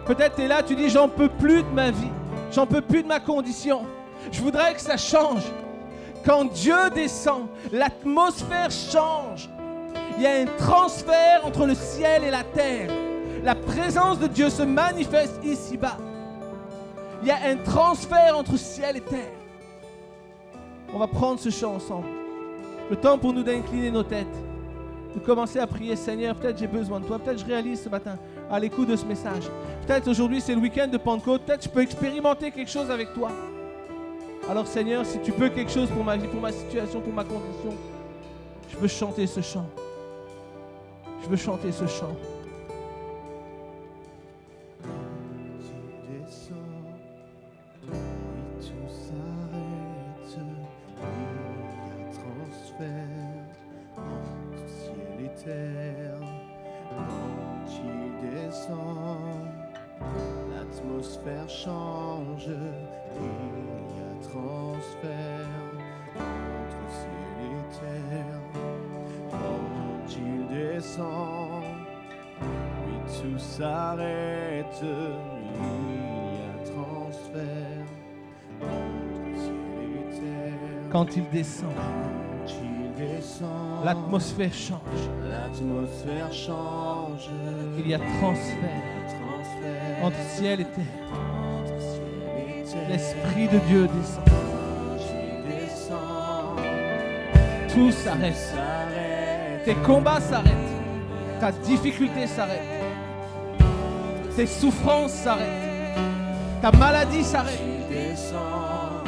Peut-être tu es là, tu dis, j'en peux plus de ma vie, j'en peux plus de ma condition. Je voudrais que ça change. Quand Dieu descend, l'atmosphère change. Il y a un transfert entre le ciel et la terre. La présence de Dieu se manifeste ici-bas. Il y a un transfert entre ciel et terre. On va prendre ce chant ensemble. Le temps pour nous d'incliner nos têtes, de commencer à prier, Seigneur, peut-être j'ai besoin de toi, peut-être je réalise ce matin à l'écoute de ce message. Peut-être aujourd'hui c'est le week-end de Pentecôte, peut-être je peux expérimenter quelque chose avec toi. Alors Seigneur, si tu peux quelque chose pour ma vie, pour ma situation, pour ma condition, je veux chanter ce chant. Je veux chanter ce chant. Quand il descend, l'atmosphère change, il y a transfert. descend. Oui, tout s'arrête. Il y a transfert entre ciel et terre. Quand il descend, Quand il descend, l'atmosphère change. l'atmosphère change. Il y a transfert Transfert entre ciel et terre. entre ciel et terre. L'Esprit de Dieu descend. Quand il descend, Tout s'arrête. s'arrête. Tes combats s'arrêtent. Ta difficulté s'arrête. Tes souffrances s'arrêtent. Ta maladie s'arrête. Descend.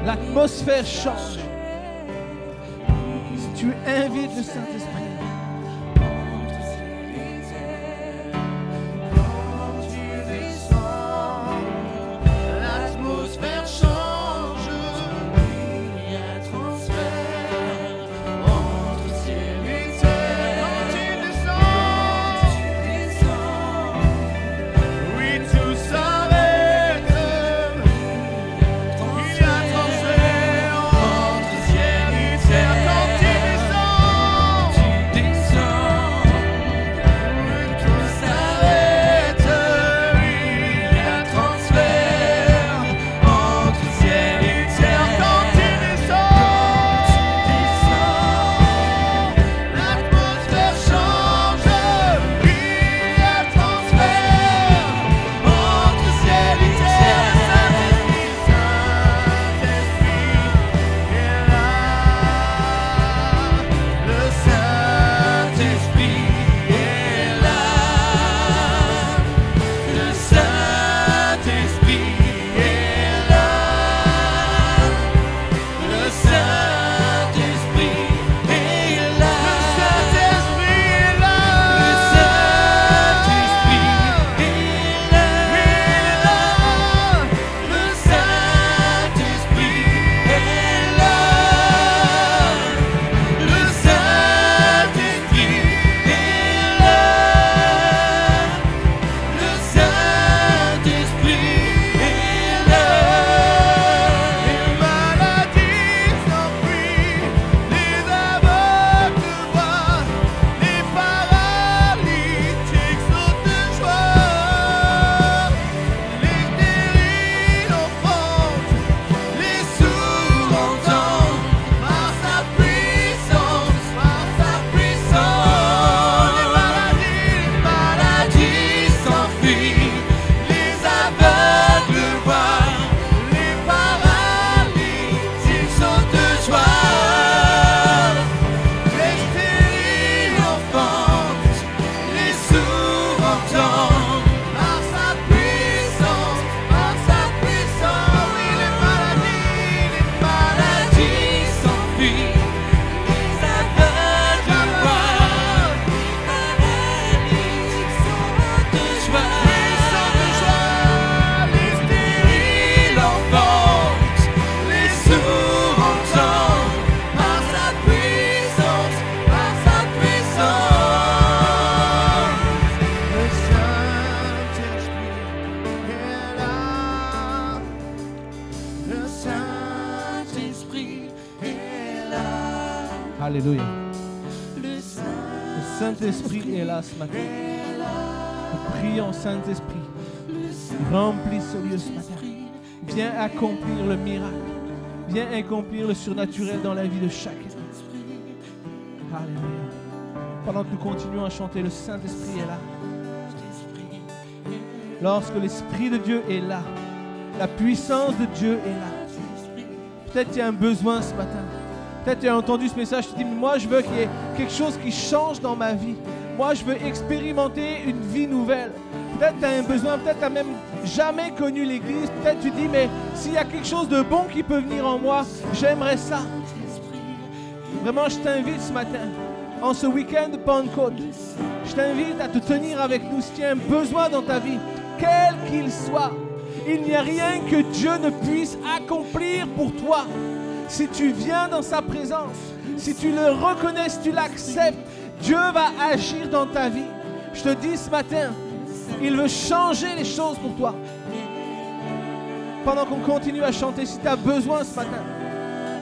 L'atmosphère change. Si tu invites le Saint-Esprit, L'atmosphère change, il y a transfert entre ciel et terre. Quand il descend, oui, tout s'arrête. Il y a transfert entre ciel et terre. Quand il descend, tout s'arrête. Il y a transfert entre ciel et terre. Quand il descend, l'atmosphère change. Il y a transfert entre ciel et terre. Saint-Esprit est là. Le Saint-Esprit est là. Le Saint-Esprit est là. Le Saint-Esprit est là. Le Saint-Esprit est là. Le Saint-Esprit est là. Le Saint-Esprit est là. Les maladies s'enfuient, les aveugles voient, les paralytiques sautent de joie, les stériles entendent, les sourds entendent, par sa puissance, les maladies s'enfuient, les aveugles voient, les paralytiques sautent de joie, les stériles entendent, les sourds entendent, par sa puissance, oui, les maladies s'enfuient, les aveugles voient, les paralytiques sautent de joie, les stériles entendent, les sourds entendent, par sa puissance, le Saint-Esprit est là. alléluia. Le Le Saint-Esprit est là ce matin. Nous prions, Saint-Esprit, remplis ce lieu ce matin. Viens accomplir le miracle. Viens accomplir le surnaturel dans la vie de chacun. Alléluia. Pendant que nous continuons à chanter, le Saint-Esprit est là. Lorsque l'Esprit de Dieu est là, la puissance de Dieu est là. Peut-être tu as un besoin ce matin. Peut-être tu as entendu ce message, tu te dis, moi je veux qu'il y ait quelque chose qui change dans ma vie. Moi je veux expérimenter une vie nouvelle. Peut-être tu as un besoin, peut-être tu n'as même jamais connu l'Église. Peut-être tu te dis, mais s'il y a quelque chose de bon qui peut venir en moi, j'aimerais ça. Vraiment, je t'invite ce matin, en ce week-end de Pentecôte, je t'invite à te tenir avec nous si tu as un besoin dans ta vie, quel qu'il soit. Il n'y a rien que Dieu ne puisse accomplir pour toi. Si tu viens dans sa présence, si tu le reconnais, si tu l'acceptes, Dieu va agir dans ta vie. Je te dis ce matin, il veut changer les choses pour toi. Pendant qu'on continue à chanter, si tu as besoin ce matin,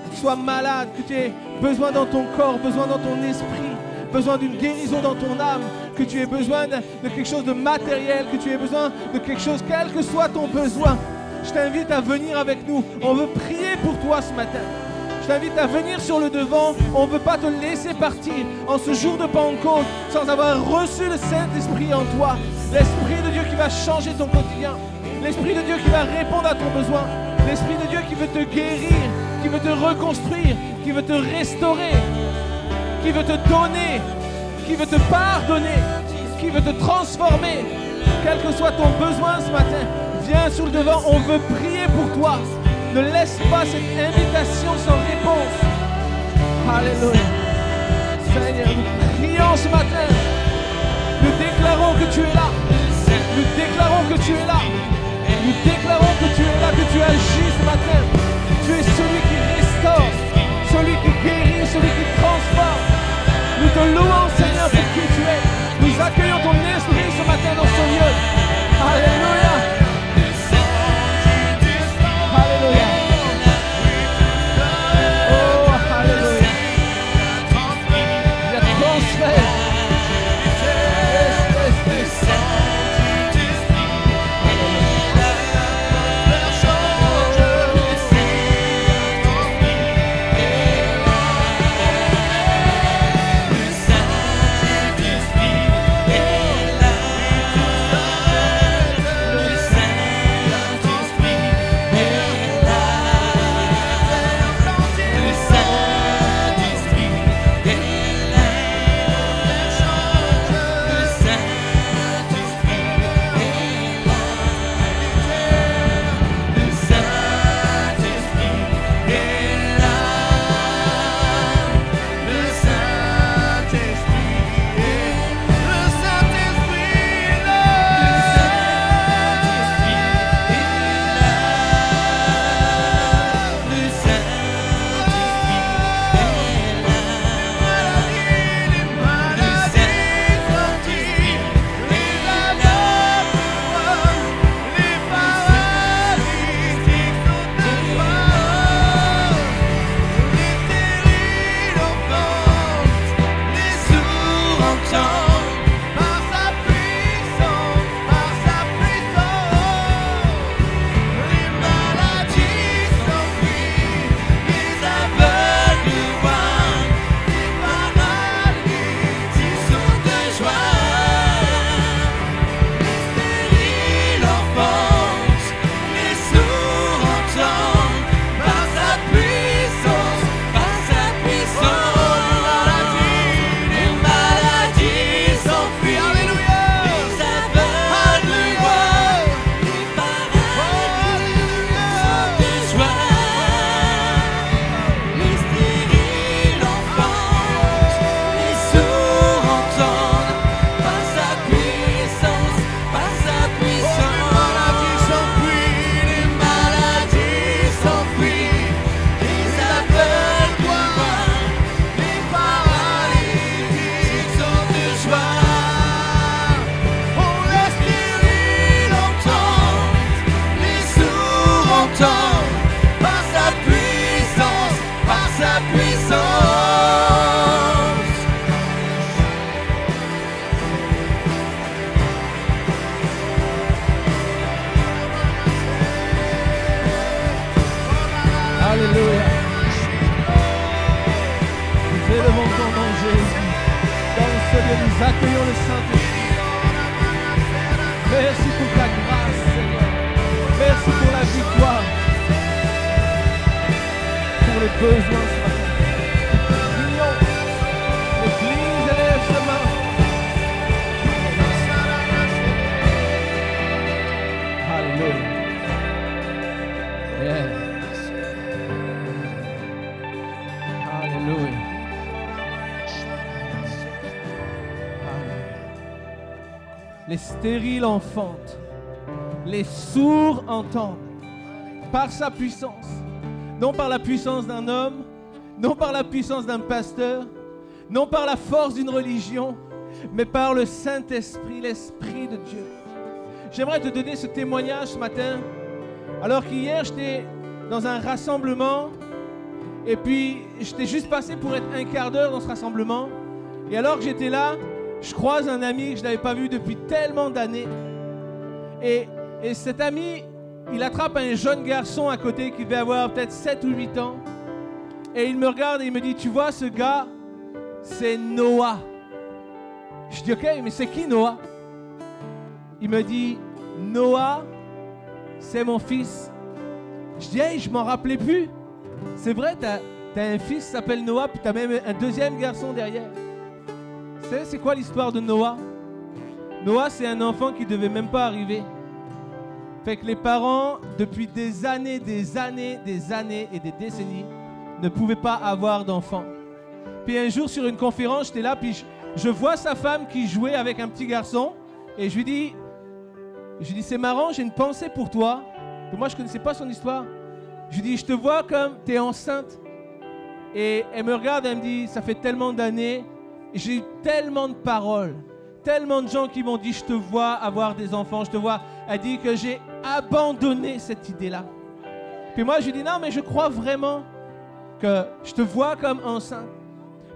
que tu sois malade, que tu aies besoin dans ton corps, besoin dans ton esprit, besoin d'une guérison dans ton âme, que tu aies besoin de quelque chose de matériel, que tu aies besoin de quelque chose, quel que soit ton besoin, je t'invite à venir avec nous. On veut prier pour toi ce matin. Je t'invite à venir sur le devant. On ne veut pas te laisser partir en ce jour de Pentecôte sans avoir reçu le Saint-Esprit en toi. L'Esprit de Dieu qui va changer ton quotidien. L'Esprit de Dieu qui va répondre à ton besoin. L'Esprit de Dieu qui veut te guérir, qui veut te reconstruire, qui veut te restaurer, qui veut te donner, qui veut te pardonner, qui veut te transformer. Quel que soit ton besoin ce matin, viens sur le devant. On veut prier pour toi. Ne laisse pas cette invitation sans réponse. Alléluia. Seigneur, nous prions ce matin. Nous déclarons que tu es là. Nous déclarons que tu es là. Nous déclarons que tu es là, que tu agis ce matin. Tu es celui qui restaure, celui qui guérit, celui qui transforme. Nous te louons, Seigneur, pour qui tu es. Nous accueillons ton esprit ce matin dans ce lieu. Alléluia. Alléluia. Oh, alléluia. Il y a transfert. Nous accueillons le Saint-Esprit. Merci pour ta grâce, Seigneur. Merci pour la victoire. Pour les besoins ce matin. Prions. L'Église élève sa main. Alléluia. Yes. Alléluia. Les stériles enfantent, les sourds entendent, par sa puissance, non par la puissance d'un homme, non par la puissance d'un pasteur, non par la force d'une religion, mais par le Saint-Esprit, l'Esprit de Dieu. J'aimerais te donner ce témoignage ce matin, alors qu'hier j'étais dans un rassemblement, et puis j'étais juste passé pour être un quart d'heure dans ce rassemblement, Et alors que j'étais là, je croise un ami que je n'avais pas vu depuis tellement d'années. Et cet ami, il attrape un jeune garçon à côté qui devait avoir peut-être 7 ou 8 ans. Et il me regarde et il me dit, tu vois ce gars, c'est Noah. Je dis, ok, mais c'est qui Noah? Il me dit, Noah, c'est mon fils. Je dis, hey, je m'en rappelais plus. C'est vrai, t'as un fils qui s'appelle Noah, puis t'as même un deuxième garçon derrière. C'est quoi l'histoire de Noah? Noah, c'est un enfant qui devait même pas arriver. Fait que les parents, depuis des années et des décennies, ne pouvaient pas avoir d'enfants. Puis un jour, sur une conférence, j'étais là, puis je vois sa femme qui jouait avec un petit garçon, et je lui dis, c'est marrant, j'ai une pensée pour toi. Que moi, je connaissais pas son histoire. Je lui dis, je te vois comme tu es enceinte. Et elle me regarde, elle me dit, ça fait tellement d'années, j'ai eu tellement de paroles, tellement de gens qui m'ont dit, je te vois avoir des enfants, je te vois. Elle dit que j'ai abandonné cette idée-là. Puis moi, je lui dis, non, mais je crois vraiment que je te vois comme enceinte.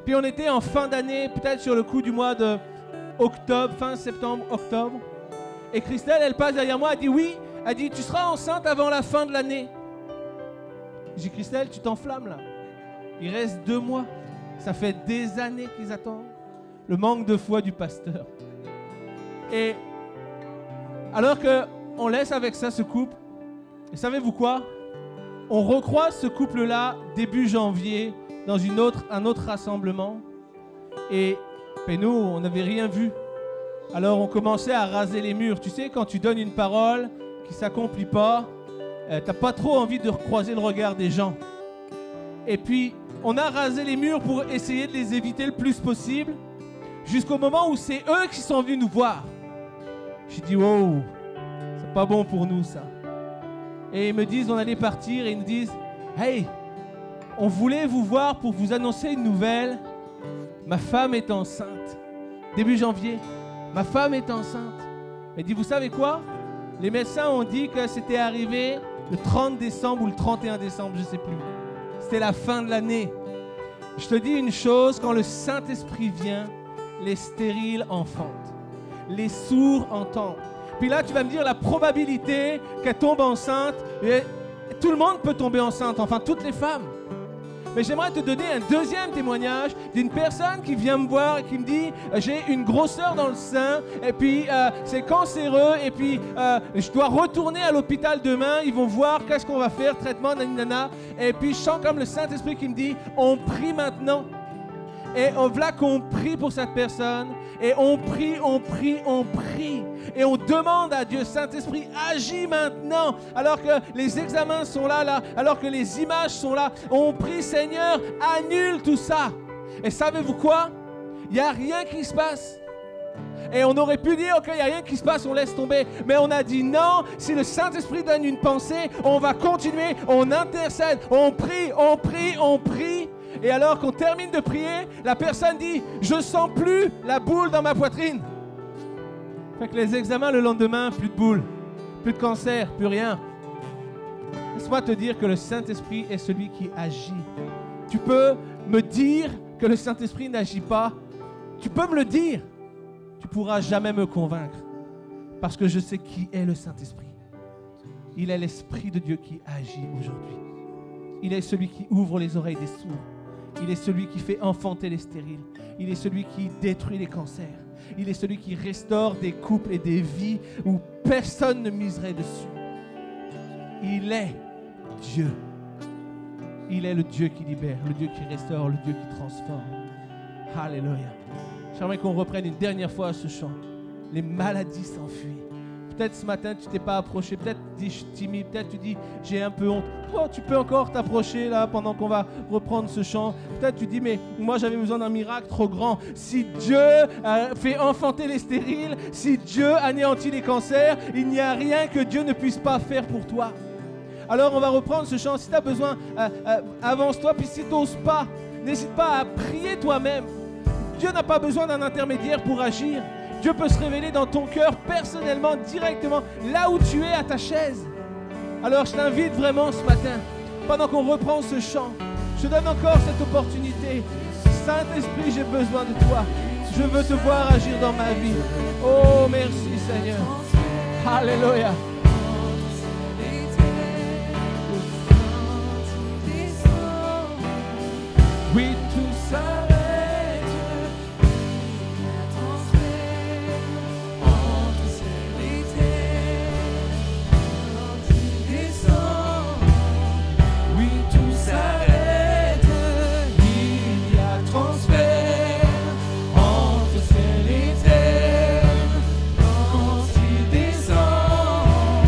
Puis on était en fin d'année, peut-être sur le coup du mois de octobre, fin septembre, octobre. Et Christelle, elle passe derrière moi, elle dit, oui, elle dit, tu seras enceinte avant la fin de l'année. Je dis, Christelle, tu t'enflammes là. Il reste 2 mois. Ça fait des années qu'ils attendent. Le manque de foi du pasteur. Et alors qu'on laisse avec ça ce couple, et savez-vous quoi? On recroise ce couple-là début janvier dans un autre rassemblement. Et nous, on n'avait rien vu. Alors on commençait à raser les murs. Tu sais, quand tu donnes une parole qui ne s'accomplit pas, t'as pas trop envie de recroiser le regard des gens. Et puis, on a rasé les murs pour essayer de les éviter le plus possible, jusqu'au moment où c'est eux qui sont venus nous voir. J'ai dit, wow, c'est pas bon pour nous ça. Et ils me disent, on allait partir, et ils nous disent, hey, on voulait vous voir pour vous annoncer une nouvelle. Ma femme est enceinte. Début janvier, ma femme est enceinte. Elle dit, vous savez quoi? Les médecins ont dit que c'était arrivé le 30 décembre ou le 31 décembre, je ne sais plus. C'était la fin de l'année. Je te dis une chose, quand le Saint-Esprit vient, les stériles enfantent, les sourds entendent. Puis là, tu vas me dire la probabilité qu'elle tombe enceinte. Et tout le monde peut tomber enceinte, enfin toutes les femmes. Mais j'aimerais te donner un deuxième témoignage d'une personne qui vient me voir et qui me dit j'ai une grosseur dans le sein et puis c'est cancéreux et puis je dois retourner à l'hôpital demain. Ils vont voir qu'est-ce qu'on va faire, traitement, nanana. Et puis je sens comme le Saint-Esprit qui me dit on prie maintenant. Et voilà qu'on prie pour cette personne. Et on prie. Et on demande à Dieu, Saint-Esprit, agis maintenant. Alors que les examens sont là, alors que les images sont là. On prie, Seigneur, annule tout ça. Et savez-vous quoi? Il n'y a rien qui se passe. Et on aurait pu dire, ok, il n'y a rien qui se passe, on laisse tomber. Mais on a dit non, si le Saint-Esprit donne une pensée, on va continuer, on intercède, on prie. Et alors qu'on termine de prier, la personne dit « Je sens plus la boule dans ma poitrine. » Fait que les examens le lendemain, plus de boule, plus de cancer, plus rien. Laisse-moi te dire que le Saint-Esprit est celui qui agit. Tu peux me dire que le Saint-Esprit n'agit pas. Tu peux me le dire. Tu ne pourras jamais me convaincre. Parce que je sais qui est le Saint-Esprit. Il est l'Esprit de Dieu qui agit aujourd'hui. Il est celui qui ouvre les oreilles des sourds. Il est celui qui fait enfanter les stériles. Il est celui qui détruit les cancers. Il est celui qui restaure des couples et des vies où personne ne miserait dessus. Il est Dieu. Il est le Dieu qui libère, le Dieu qui restaure, le Dieu qui transforme. Alléluia. J'aimerais qu'on reprenne une dernière fois ce chant. Les maladies s'enfuient. Peut-être ce matin, tu ne t'es pas approché. Peut-être tu dis, je suis timide. Peut-être tu dis, j'ai un peu honte. Oh, tu peux encore t'approcher là pendant qu'on va reprendre ce chant. Peut-être tu dis, mais moi j'avais besoin d'un miracle trop grand. Si Dieu fait enfanter les stériles, si Dieu anéantit les cancers, il n'y a rien que Dieu ne puisse pas faire pour toi. Alors on va reprendre ce chant. Si tu as besoin, avance-toi. Puis si tu n'oses pas, n'hésite pas à prier toi-même. Dieu n'a pas besoin d'un intermédiaire pour agir. Dieu peut se révéler dans ton cœur personnellement, directement, là où tu es à ta chaise. Alors je t'invite vraiment ce matin, pendant qu'on reprend ce chant, je te donne encore cette opportunité. Saint-Esprit, j'ai besoin de toi. Je veux te voir agir dans ma vie. Oh, merci Seigneur. Alléluia. Oui, tout s'arrête. Entre ciel et terre, quand il descend, oui, tout s'arrête. Il y a transfert entre ciel et terre, quand il descend,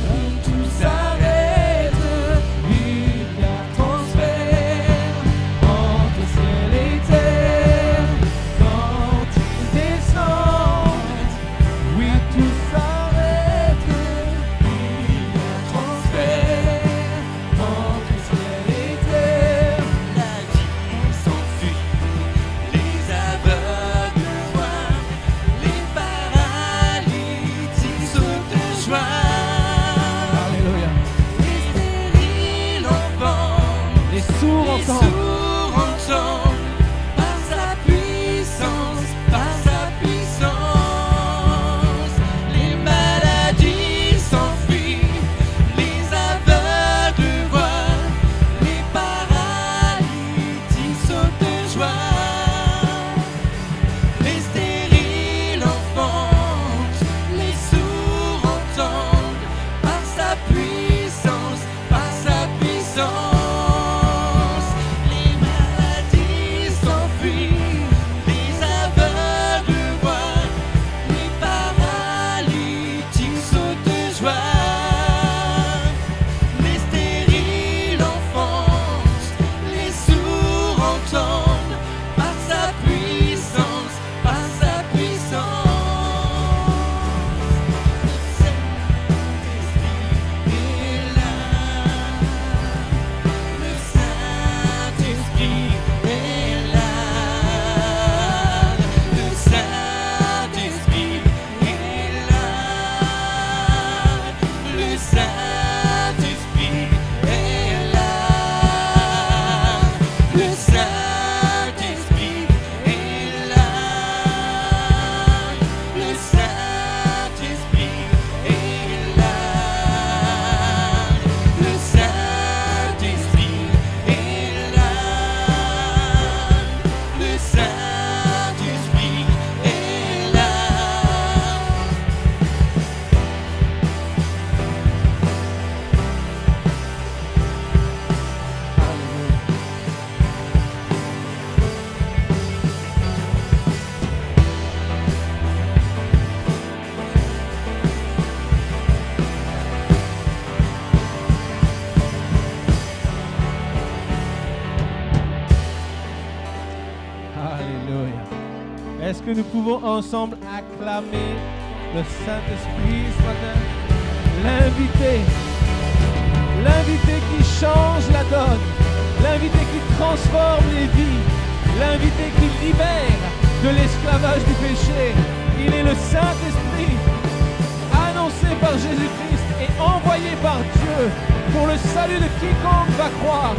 oui, tout s'arrête. Il y a transfert entre ciel et terre, quand il descend, oui, tout s'arrête. Il y a transfert entre ciel et terre. La vie s'enfuit, les aveugles voient, les paralytiques sautent de joie. Alléluia. Les stériles entendent, Les sourds les entendent. sourds entendent, par sa puissance, par sa puissance. Les maladies s'enfuient, les aveugles voient, les paralytiques sautent de joie. Les stériles enfantent, les sourds entendent, par sa puissance, par sa puissance. Les maladies s'enfuient, les aveugles voient, les paralytiques sautent de joie. Les stériles enfantent, les sourds entendent, par sa puissance, par sa puissance. Le Saint-Esprit est là. Le Saint-Esprit est là. Le Saint-Esprit est là. Le Saint-Esprit est là. Le Saint-Esprit est là. Le Saint-Esprit est là. Le Saint-Esprit est là. Alléluia. Est-ce que nous pouvons ensemble acclamer le Saint-Esprit ce matin? L'invité. L'invité qui change la donne. L'invité qui transforme les vies. L'invité qui libère de l'esclavage du péché. Il est le Saint-Esprit annoncé par Jésus-Christ et envoyé par Dieu pour le salut de quiconque va croire,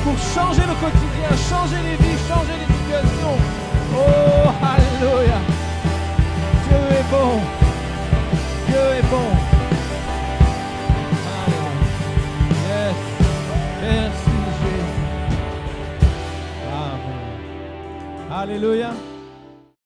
pour changer le quotidien, changer les vies, changer les situations. Oh, alléluia. Dieu est bon. Dieu est bon. Alléluia. Yes. Merci Jésus. Amen. Alléluia.